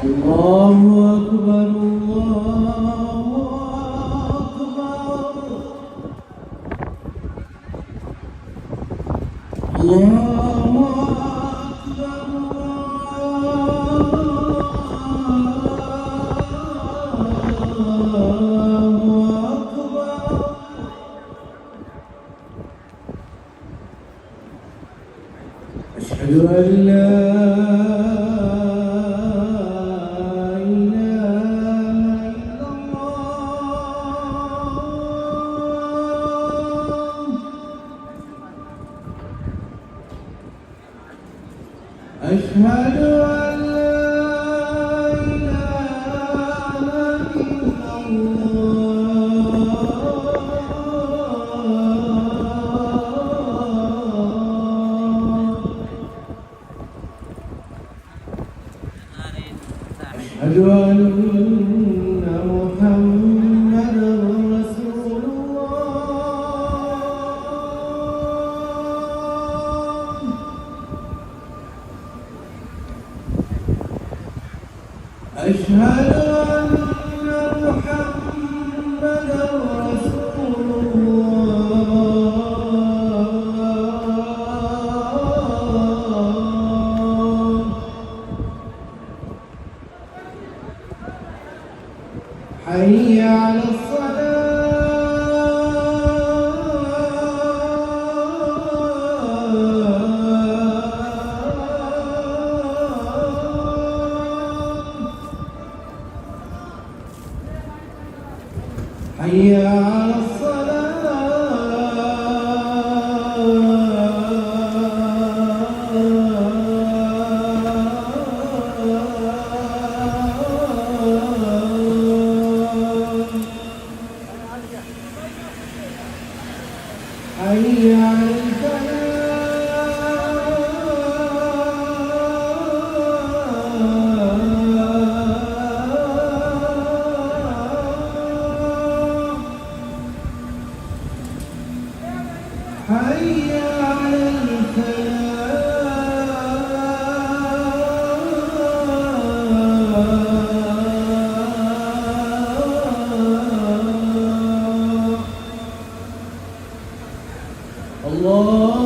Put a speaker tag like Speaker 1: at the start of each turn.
Speaker 1: الله أكبر الله أكبر الله أكبر أشهد أن لا أشهد أن لا إله إلا الله أشهد أن محمدًا رسول الله أشهد أن محمدًا رسول الله حي على حي على حي على حي على الله